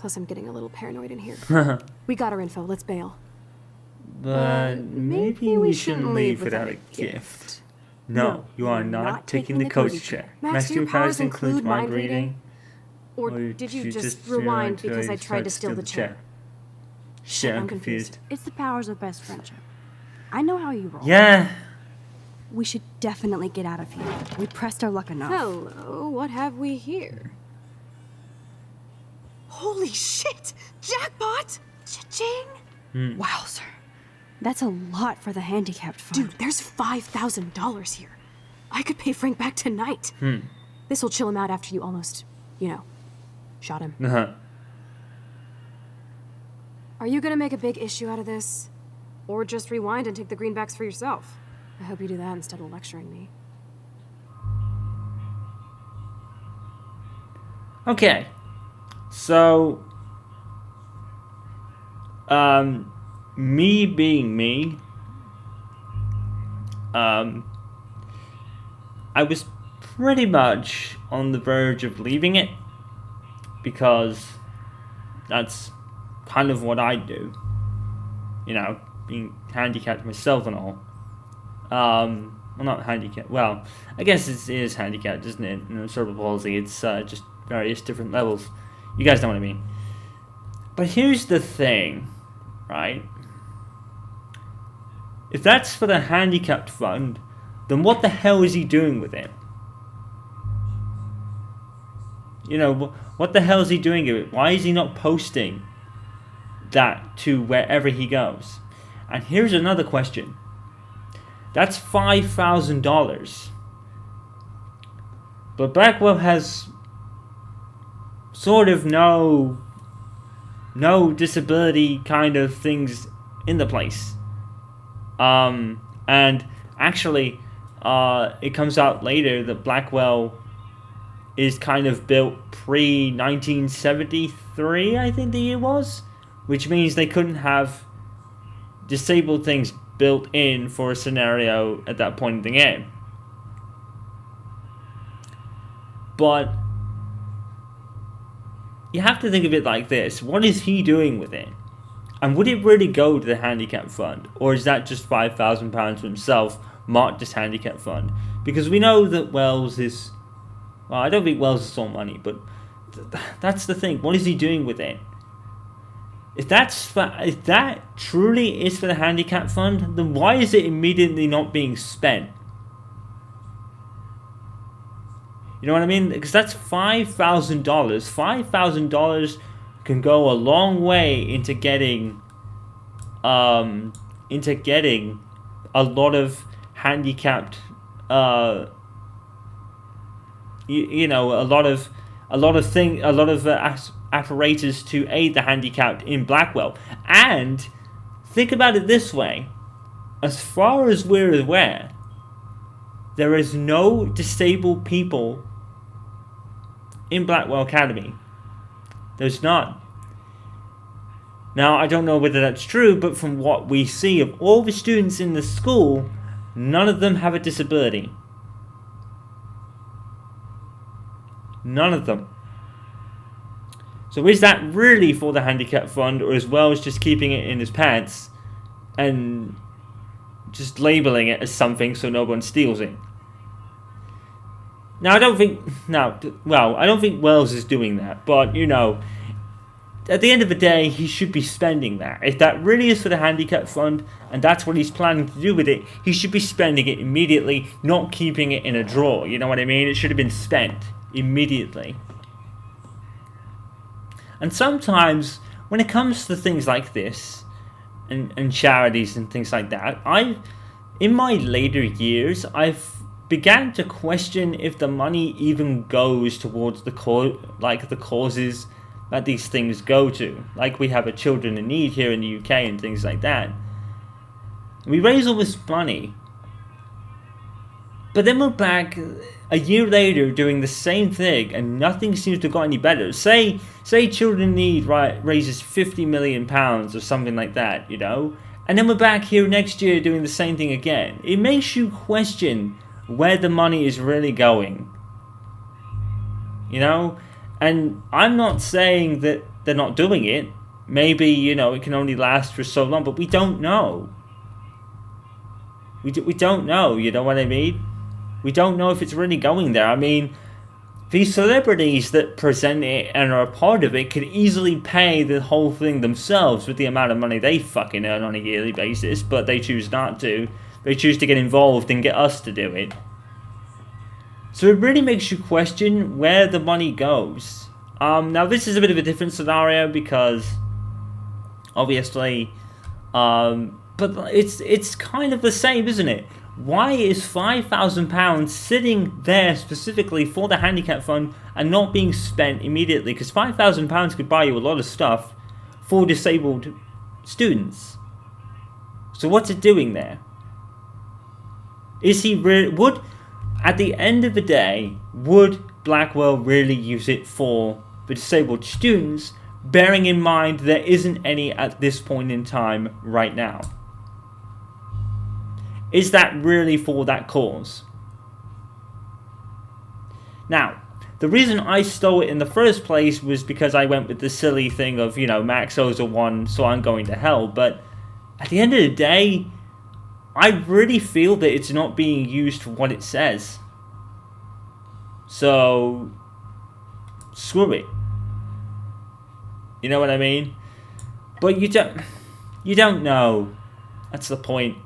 Plus, I'm getting a little paranoid in here. We got our info. Let's bail. But maybe we shouldn't leave without a gift. No, you are not taking the coach chair. Max, do your powers include mind reading? Or did you just rewind because I tried to steal the chair? Shit, I'm confused. It's the powers of best friendship. I know how you roll. Yeah. We should definitely get out of here. We pressed our luck enough. Hello, what have we here? Holy shit! Jackpot! Cha-ching! Wow, sir. That's a lot for the handicapped fund. Dude, there's $5,000 here. I could pay Frank back tonight. This'll chill him out after you almost, shot him. Are you gonna make a big issue out of this? Or just rewind and take the greenbacks for yourself? I hope you do that instead of lecturing me. Okay. So, me being me, I was pretty much on the verge of leaving it because that's kind of what I do. Being handicapped myself and all. Well, not handicapped. Well, I guess it is handicapped, isn't it? Cerebral palsy. It's just various different levels. You guys know what I mean. But here's the thing, right? If that's for the handicapped fund, then what the hell is he doing with it? What the hell is he doing with it? Why is he not posting that to wherever he goes? And here's another question. That's $5,000. But Blackwell has sort of no disability kind of things in the place. And actually, it comes out later that Blackwell is kind of built pre-1973, I think the year was, which means they couldn't have disabled things built in for a scenario at that point in the game. But you have to think of it like this. What is he doing with it? And would it really go to the handicap fund? Or is that just £5,000 for himself, marked as handicap fund? Because we know that Wells is... Well, I don't think Wells is all money, but that's the thing. What is he doing with it? If that truly is for the handicap fund, then why is it immediately not being spent? You know what I mean? Because that's $5,000. $5,000 can go a long way into getting a lot of handicapped, a lot of apparatus to aid the handicapped in Blackwell. And think about it this way: as far as we're aware, there is no disabled people in Blackwell Academy. There's none. Now, I don't know whether that's true, but from what we see of all the students in the school, none of them have a disability. None of them. So is that really for the handicap fund, or as well as just keeping it in his pants and just labeling it as something so no one steals it? Now, I don't think Wells is doing that, but, at the end of the day, he should be spending that. If that really is for the handicap fund, and that's what he's planning to do with it, he should be spending it immediately, not keeping it in a drawer, you know what I mean? It should have been spent immediately. And sometimes, when it comes to things like this, and charities and things like that, in my later years, I've began to question if the money even goes towards the causes that these things go to. Like we have a Children in Need here in the UK and things like that. We raise all this money, but then we're back a year later doing the same thing and nothing seems to have got any better. Say Children in Need raises £50 million or something like that, and then we're back here next year doing the same thing again. It makes you question where the money is really going. And I'm not saying that they're not doing it. Maybe, you know, it can only last for so long, but we don't know. We don't know, you know what I mean? We don't know if it's really going there. I mean, these celebrities that present it and are a part of it could easily pay the whole thing themselves with the amount of money they fucking earn on a yearly basis, but they choose not to. They choose to get involved and get us to do it. So it really makes you question where the money goes. Now this is a bit of a different scenario because obviously, but it's kind of the same, isn't it? Why is £5,000 sitting there specifically for the handicap fund and not being spent immediately? Because £5,000 could buy you a lot of stuff for disabled students. So what's it doing there? Is he would, at the end of the day, would Blackwell really use it for the disabled students, bearing in mind there isn't any at this point in time right now? Is that really for that cause? Now, the reason I stole it in the first place was because I went with the silly thing of, you know, Max owes a one, so I'm going to hell. But at the end of the day, I really feel that it's not being used for what it says. So, screw it. You know what I mean? But you don't know. That's the point.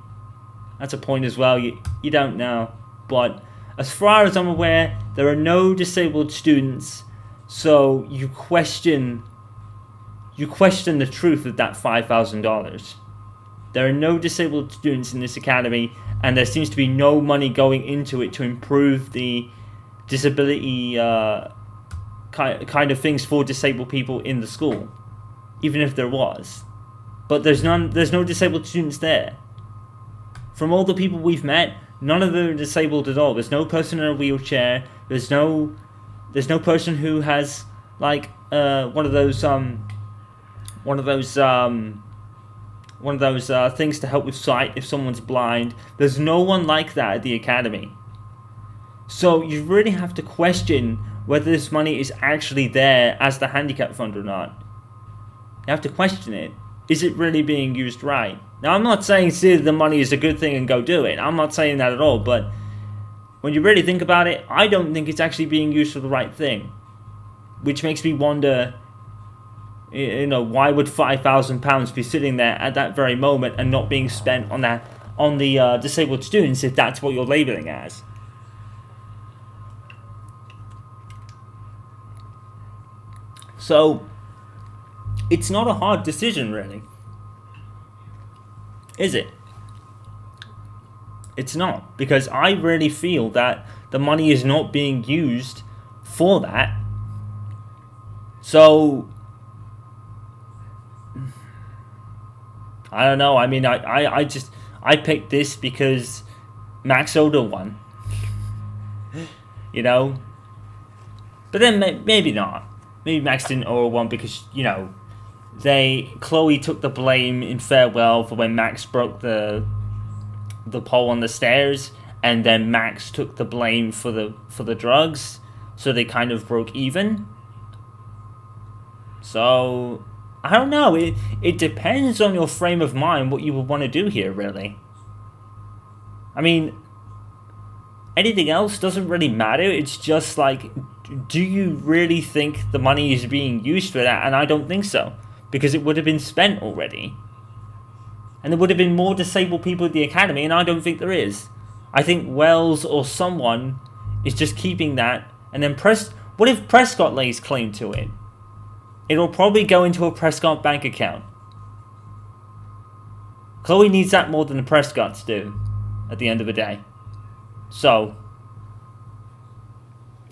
That's a point as well. You don't know. But as far as I'm aware, there are no disabled students. So you question the truth of that $5,000. There are no disabled students in this academy, and there seems to be no money going into it to improve the disability kind of things for disabled people in the school, even if there was. But there's no disabled students there. From all the people we've met, none of them are disabled at all. There's no person in a wheelchair. There's no person who has like one of those things to help with sight if someone's blind. There's no one like that at the academy. So you really have to question whether this money is actually there as the handicap fund or not. You have to question it. Is it really being used right? Now, I'm not saying see the money is a good thing and go do it. I'm not saying that at all. But when you really think about it, I don't think it's actually being used for the right thing. Which makes me wonder, you know, why would £5,000 be sitting there at that very moment and not being spent on the disabled students if that's what you're labeling as? So, it's not a hard decision, really. Is it? It's not. Because I really feel that the money is not being used for that. So, I don't know. I mean, I picked this because Max Oda won. You know? But then maybe not. Maybe Max didn't owe one because, you know, Chloe took the blame in Farewell for when Max broke the pole on the stairs, and then Max took the blame for the drugs, so they kind of broke even. So I don't know. It depends on your frame of mind what you would want to do here, really. I mean, anything else doesn't really matter. It's just like, do you really think the money is being used for that? And I don't think so. Because it would have been spent already. And there would have been more disabled people at the academy, and I don't think there is. I think Wells or someone is just keeping that, and then what if Prescott lays claim to it? It'll probably go into a Prescott bank account. Chloe needs that more than the Prescotts do, at the end of the day. So,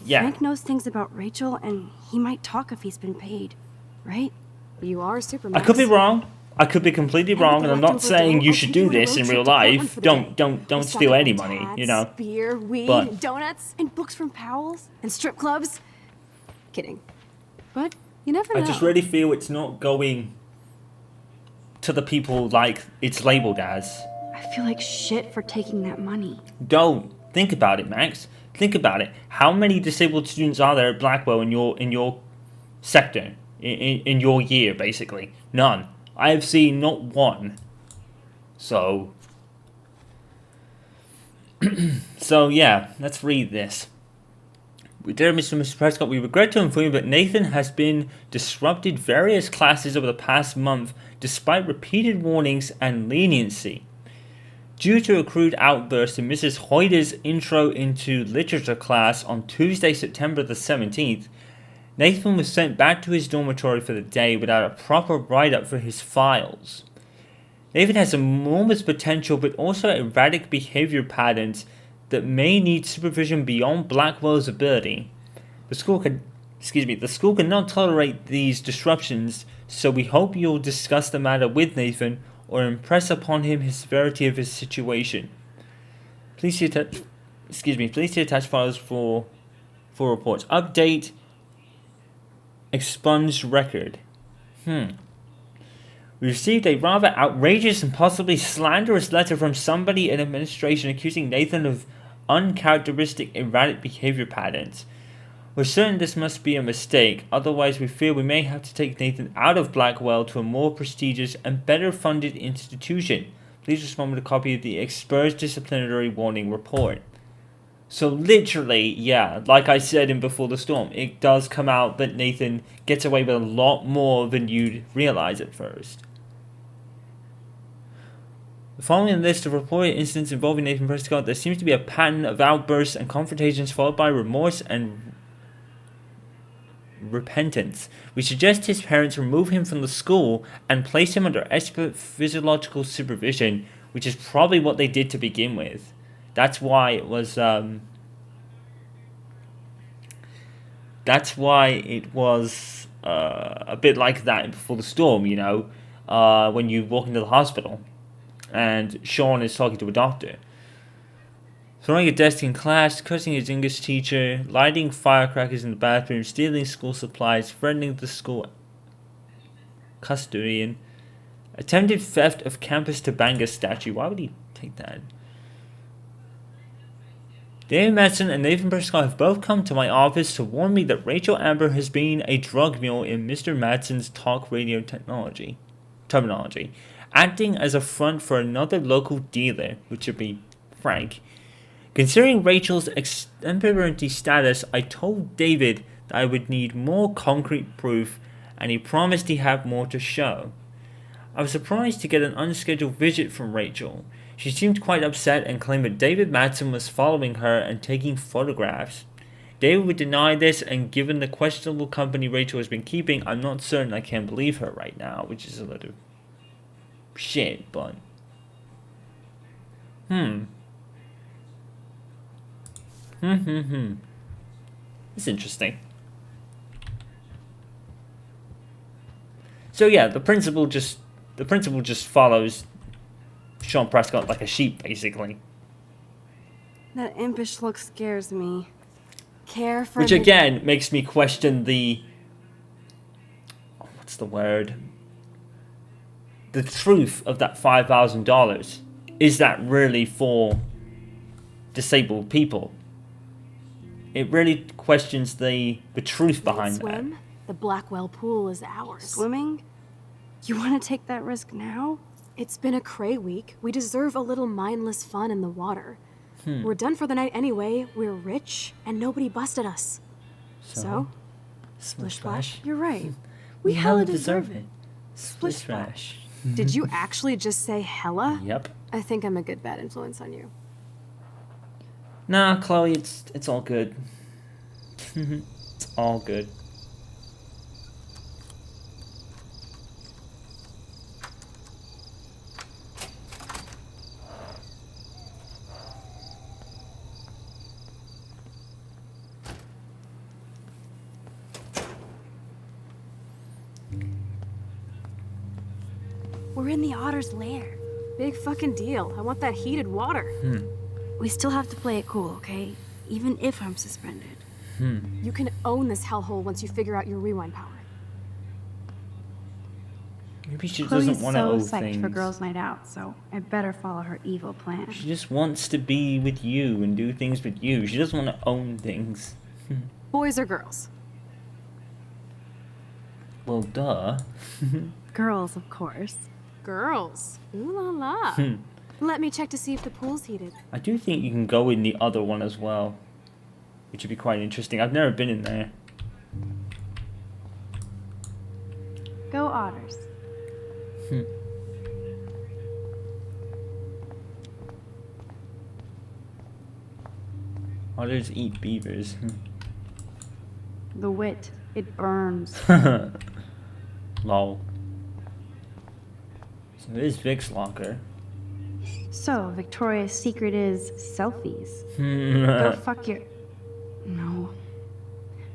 yeah. Frank knows things about Rachel, and he might talk if he's been paid, right? You are Superman. I could be wrong. I could be completely wrong, and I'm not saying you should do this in real life. Don't steal any money, you know. Beer, weed, But and donuts, And books from Powell's? and strip clubs. Kidding. But you never know. I just really feel it's not going to the people like it's labeled as. I feel like shit for taking that money. Don't think about it, Max. Think about it. How many disabled students are there at Blackwell in your sector? in your year, basically. None. I have seen not one. So... So, yeah, let's read this. Dear Mr. and Mrs. Prescott, we regret to inform you that Nathan has been disrupted various classes over the past month despite repeated warnings and leniency. Due to a crude outburst in Mrs. Hoyter's intro into literature class on Tuesday, September the 17th, Nathan was sent back to his dormitory for the day without a proper write-up for his files. Nathan has enormous potential but also erratic behavior patterns that may need supervision beyond Blackwell's ability. The school cannot tolerate these disruptions, so we hope you'll discuss the matter with Nathan or impress upon him his severity of his situation. Please see attached files for reports. Update expunged record. We received a rather outrageous and possibly slanderous letter from somebody in administration accusing Nathan of uncharacteristic erratic behavior patterns. We're certain this must be a mistake, otherwise we fear we may have to take Nathan out of Blackwell to a more prestigious and better funded institution. Please respond with a copy of the exposed disciplinary warning report. So literally, yeah, like I said in Before the Storm, it does come out that Nathan gets away with a lot more than you'd realize at first. Following a list of reported incidents involving Nathan Prescott, there seems to be a pattern of outbursts and confrontations followed by remorse and repentance. We suggest his parents remove him from the school and place him under expert physiological supervision, which is probably what they did to begin with. That's why it was a bit like that Before the Storm, you know, when you walk into the hospital and Sean is talking to a doctor. Throwing a desk in class, cursing his English teacher, lighting firecrackers in the bathroom, stealing school supplies, threatening the school custodian, attempted theft of campus Tabanga statue. Why would he take that? David Madsen and Nathan Prescott have both come to my office to warn me that Rachel Amber has been a drug mule in Mr. Madsen's talk radio terminology, acting as a front for another local dealer, which would be Frank. Considering Rachel's extemporaneity status, I told David that I would need more concrete proof, and he promised he'd have more to show. I was surprised to get an unscheduled visit from Rachel. She seemed quite upset and claimed that David Madsen was following her and taking photographs. David would deny this, and given the questionable company Rachel has been keeping, I'm not certain I can believe her right now, which is a little shit, but... It's interesting. So yeah, the principal just follows Sean Prescott like a sheep, basically. That impish look scares me. Care for Which again makes me question the... what's the word? The truth of that $5,000. Is that really for disabled people? It really questions the truth behind that. Swim? The Blackwell pool is ours. Swimming? You want to take that risk now? It's been a cray week. We deserve a little mindless fun in the water. We're done for the night anyway. We're rich, and nobody busted us. So? Splish splash. You're right. We hella deserve it. Splish splash. Did you actually just say hella? Yep. I think I'm a good bad influence on you. Nah, Chloe, it's all good. It's all good. We're in the otter's lair. Big fucking deal. I want that heated water. We still have to play it cool, okay? Even if I'm suspended. You can own this hellhole once you figure out your rewind power. Maybe she Chloe's doesn't want to so own psyched things. for girls' night out, so I better follow her evil plan. She just wants to be with you and do things with you. She doesn't want to own things. Boys or girls? Well, duh. Girls, of course. Girls. Ooh la la. Let me check to see if the pool's heated. I do think you can go in the other one as well, which would be quite interesting. I've never been in there. Go Otters. Otters eat beavers. The wit. It burns. Lol. So there's Vic's locker. So, Victoria's secret is selfies. Go fuck your... No.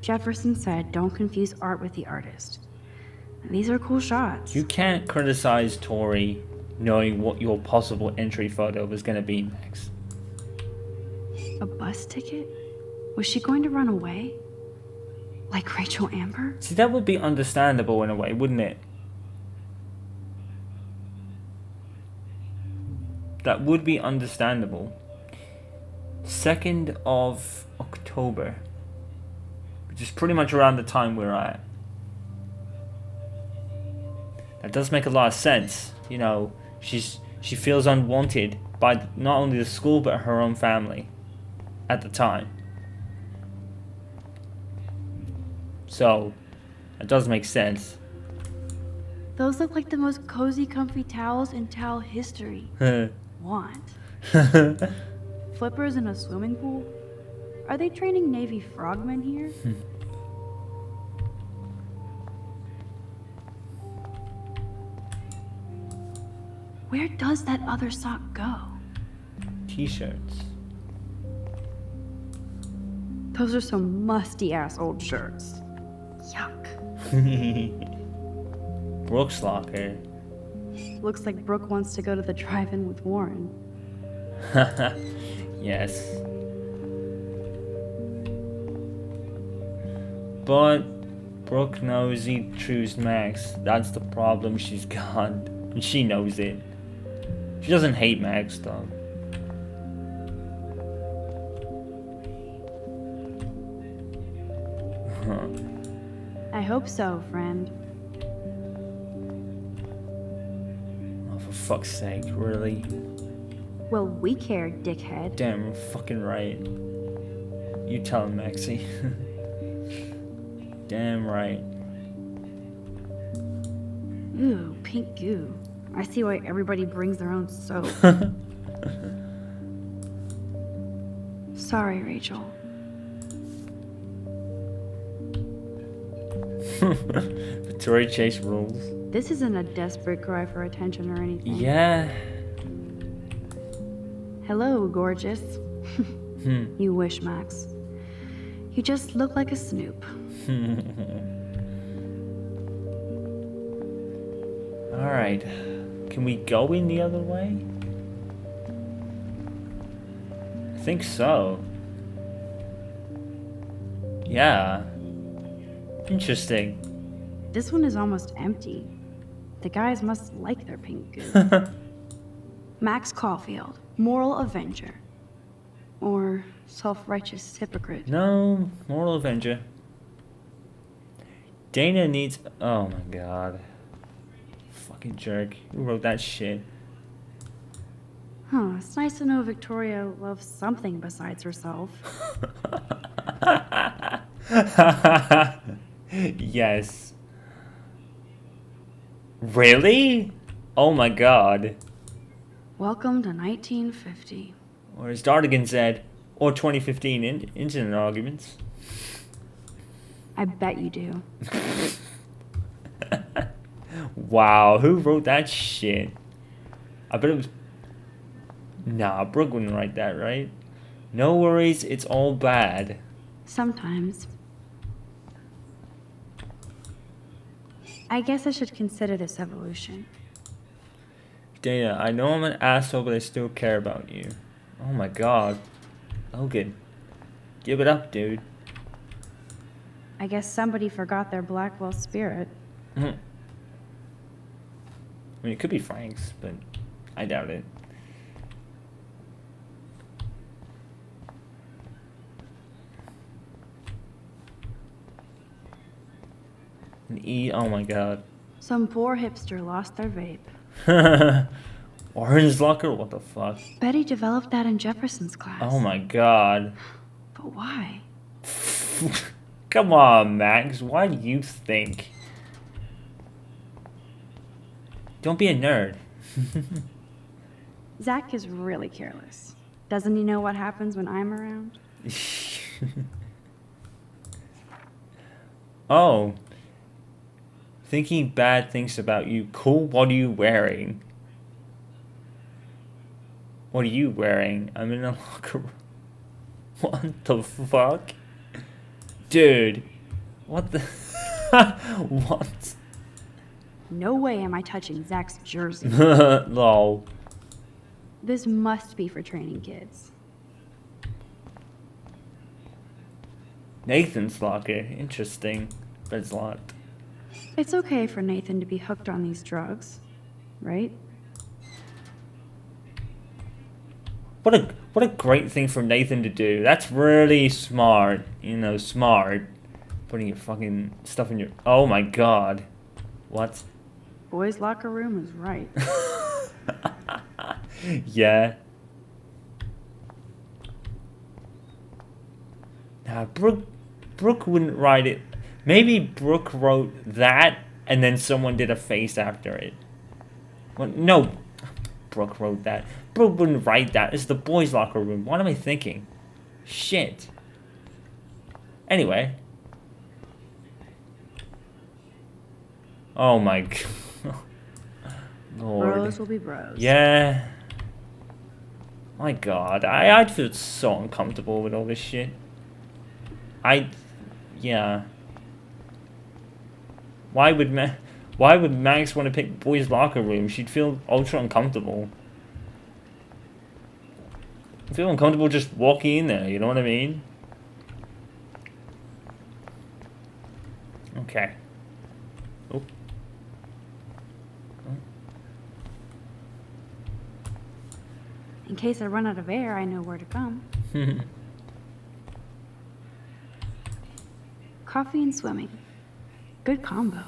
Jefferson said don't confuse art with the artist. These are cool shots. You can't criticize Tori knowing what your possible entry photo was going to be next. A bus ticket? Was she going to run away? Like Rachel Amber? See, that would be understandable in a way, wouldn't it? That would be understandable. 2nd of October. Which is pretty much around the time we're at. That does make a lot of sense. You know, she feels unwanted by not only the school but her own family at the time. So, that does make sense. Those look like the most cozy, comfy towels in towel history. Want? Flippers in a swimming pool? Are they training Navy frogmen here? Where does that other sock go? T-shirts. Those are some musty-ass old shirts. Yuck. Brooks' locker. Looks like Brooke wants to go to the drive-in with Warren. Yes. But Brooke knows he chose Max. That's the problem she's got. And she knows it. She doesn't hate Max though. I hope so, friend. Oh, for fuck's sake, really? Well, we care, dickhead. Damn, fucking right. You tell him, Maxie. Damn right. Ooh, pink goo. I see why everybody brings their own soap. Sorry, Rachel. Victoria Chase rules. This isn't a desperate cry for attention or anything. Yeah. Hello, gorgeous. You wish, Max. You just look like a snoop. Alright. Can we go in the other way? I think so. Yeah. Interesting. This one is almost empty. The guys must like their pink goo. Max Caulfield, moral avenger. Or self-righteous hypocrite. No, moral avenger. Dana needs... Oh my god. Fucking jerk. Who wrote that shit? Huh, it's nice to know Victoria loves something besides herself. Yes. Really? Oh my god. Welcome to 1950. Or as Dardigan said, or 2015 internet arguments. I bet you do. Wow, who wrote that shit? I bet it was... Nah, Brooke wouldn't write that, right? No worries, it's all bad. Sometimes. I guess I should consider this evolution. Dana, I know I'm an asshole, but I still care about you. Oh my god. Logan. Give it up, dude. I guess somebody forgot their Blackwell spirit. I mean, it could be Frank's, but I doubt it. An Oh my god. Some poor hipster lost their vape. Orange locker? What the fuck? Betty developed that in Jefferson's class. Oh my god. But why? Come on, Max. Why do you think? Don't be a nerd. Zach is really careless. Doesn't he know what happens when I'm around? Oh. Thinking bad things about you. Cool, what are you wearing? What are you wearing? I'm in a locker room. What the fuck? Dude. What the... What? No way am I touching Zach's jersey. Lol. This must be for training kids. Nathan's locker. Interesting. But it's locked. It's okay for Nathan to be hooked on these drugs, right? What a great thing for Nathan to do. That's really smart. You know, smart. Putting your fucking stuff in your... Oh my god. What? Boys' locker room is right. Yeah. Nah, Brooke wouldn't write it. Maybe Brooke wrote that and then someone did a face after it. Well, no. Brooke wrote that. Brooke wouldn't write that. It's the boys' locker room. What am I thinking? Shit. Anyway. Oh my god. Lord. Bros will be bros. Yeah. My god. I'd feel so uncomfortable with all this shit. Yeah. Why would Max want to pick boys' locker room? She'd feel ultra uncomfortable. I feel uncomfortable just walking in there, you know what I mean? Okay. Oh. In case I run out of air, I know where to come. Coffee and swimming. Good combo.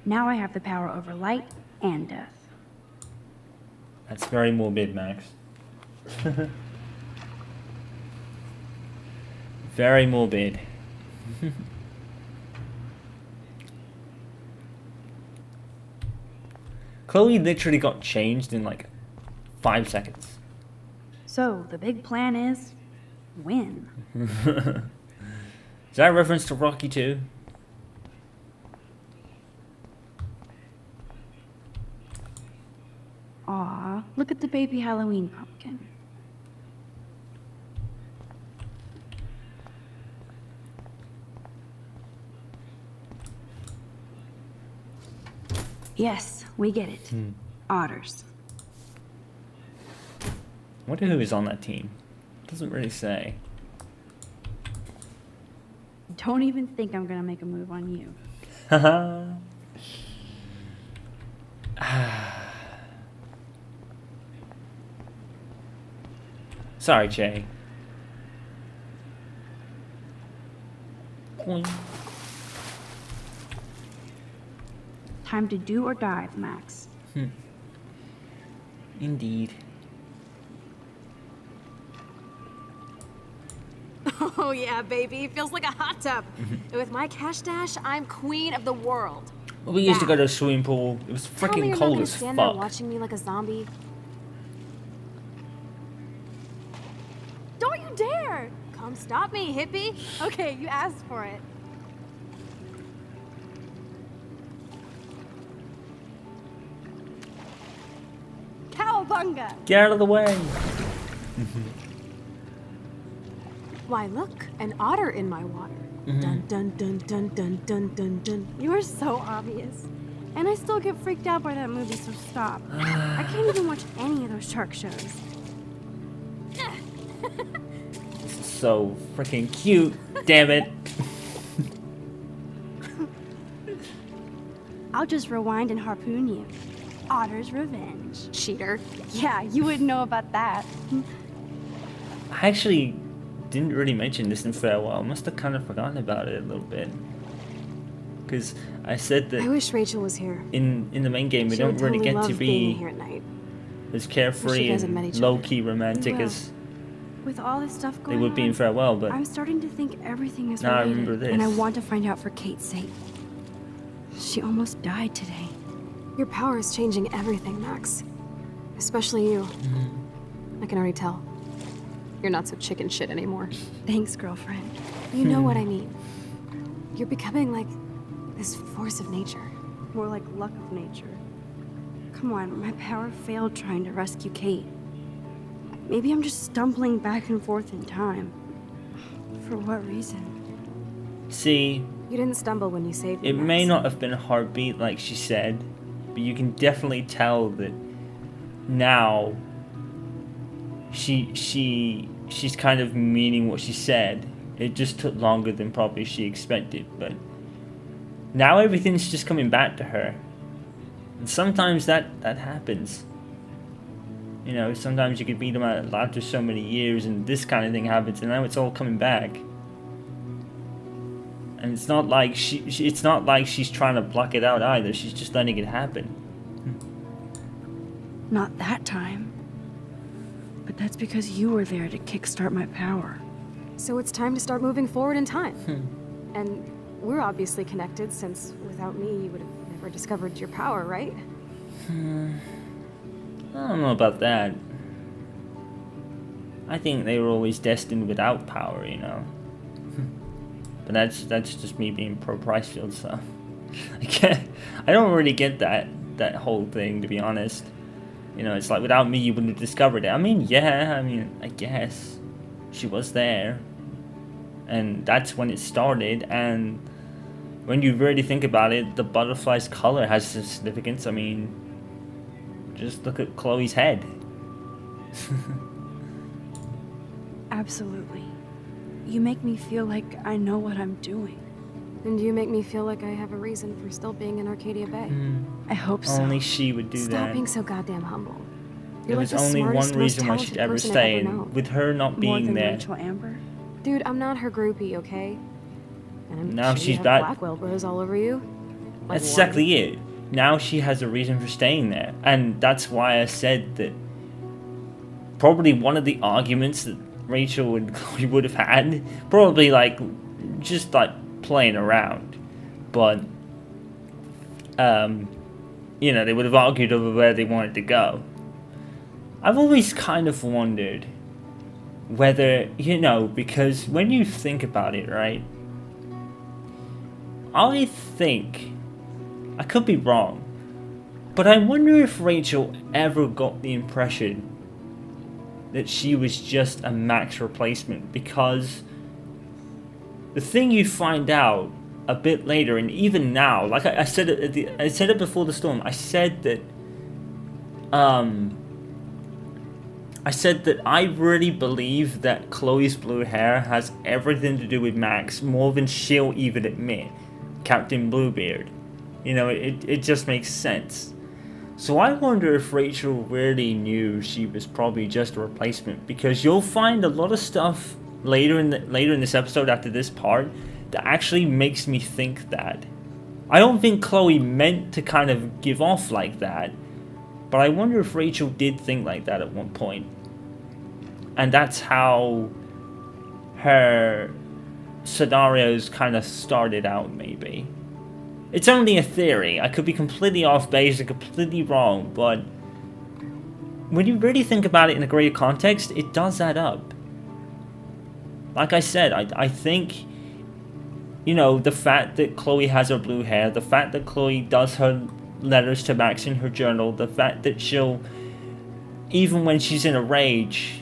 Now I have the power over light and death. That's very morbid, Max. Very morbid. Chloe literally got changed in like 5 seconds. So, the big plan is win. Is that a reference to Rocky 2? Aw, look at the baby Halloween pumpkin. Yes, we get it. Otters. Wonder who is on that team. Doesn't really say. Don't even think I'm gonna make a move on you. Haha. Sorry, Jay. Time to do or die, Max. Indeed. Oh yeah, baby. Feels like a hot tub. And with my cash dash, I'm queen of the world. Well, we used to go to a swimming pool. It was Tell me freaking you're not cold gonna as stand there fuck. watching me like a zombie. Don't you dare! Come stop me, hippie. Okay, you asked for it. Cowabunga! Get out of the way. Why, look, an otter in my water. Dun dun dun dun dun dun dun dun. You are so obvious. And I still get freaked out by that movie, so stop. I can't even watch any of those shark shows. This is so freaking cute. Damn it. I'll just rewind and harpoon you. Otter's revenge. Cheater. Yeah, you wouldn't know about that. I actually didn't really mention this in farewell. Must have kind of forgotten about it a little bit. because I said I that wish Rachel was here. in the main game we She don't would really totally get to love being be here at night. as Wish carefree you guys had met and each other. low-key romantic We will. as With all this stuff they going would be in on, Farewell, but I'm starting to think everything is now I related. remember this. And I want to find out for Kate's sake. She almost died today. Your power is changing everything, Max. Especially you. Mm-hmm. I can already tell. You're not so chicken shit anymore. Thanks, girlfriend. You know what I mean. You're becoming like this force of nature. More like luck of nature. Come on, my power failed trying to rescue Kate. Maybe I'm just stumbling back and forth in time. For what reason? see, You didn't stumble when you saved me, it may Max. not have been a heartbeat like she said, but you can definitely tell that now she's kind of meaning what she said. It just took longer than probably she expected, but now everything's just coming back to her. And sometimes that happens. You know, sometimes you could beat them out after so many years and this kind of thing happens and now it's all coming back. And it's not like it's not like she's trying to block it out either. She's just letting it happen. Not that time. But that's because you were there to kickstart my power. So it's time to start moving forward in time. And we're obviously connected, since without me, you would have never discovered your power, right? I don't know about that. I think they were always destined without power, you know. But that's just me being pro Pricefield, so I don't really get that whole thing, to be honest. You know, it's like without me you wouldn't have discovered it. I mean, I guess she was there, and that's when it started. And when you really think about it, the butterfly's color has significance. I mean, just look at Chloe's head. Absolutely. You make me feel like I know what I'm doing. And you make me feel like I have a reason for still being in Arcadia Bay. I hope so. Only she would do Stop that. being so goddamn humble. There You're was like the only smartest, one most reason why talented she'd ever person I've stay, ever and known. with her not More being than there, Rachel Amber. Dude, I'm not her groupie, okay? And I'm Now sure she's you have back. Blackwell bros all over you. Like that's one. exactly it. Now she has a reason for staying there, and that's why I said that probably one of the arguments that Rachel and Chloe would have had, probably like just like playing around, but you know, they would have argued over where they wanted to go. I've always kind of wondered whether, you know, because when you think about it, right, I think, I could be wrong, but I wonder if Rachel ever got the impression that she was just a Max replacement, because the thing you find out a bit later, and even now, like I said it, I said it before the storm. I said that I really believe that Chloe's blue hair has everything to do with Max, more than she'll even admit. Captain Bluebeard, you know, it just makes sense. So I wonder if Rachel really knew she was probably just a replacement, because you'll find a lot of stuff later in this episode after this part that actually makes me think that. I don't think Chloe meant to kind of give off like that, but I wonder if Rachel did think like that at one point. And that's how her scenarios kind of started out, maybe. It's only a theory. I could be completely off base and completely wrong, but when you really think about it in a greater context, it does add up. Like I said, I think, you know, the fact that Chloe has her blue hair, the fact that Chloe does her letters to Max in her journal, the fact that she'll, even when she's in a rage,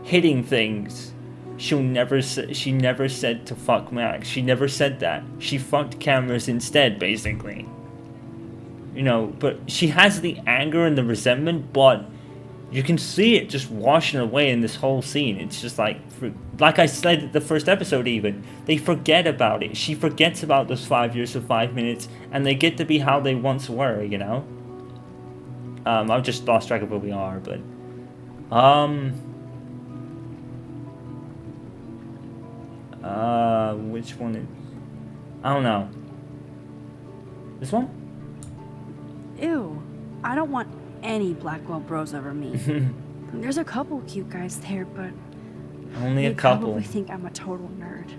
hitting things, she never said to fuck Max. She never said that. She fucked cameras instead, basically. You know, but she has the anger and the resentment, but you can see it just washing away in this whole scene. It's just like I said in the first episode even, they forget about it. She forgets about those 5 years of 5 minutes, and they get to be how they once were, you know? I've just lost track of where we are, but... which one is... I don't know. This one? Ew. I don't want any Blackwell bros over me. There's a couple cute guys there, but Only a they couple. probably think I'm a total nerd.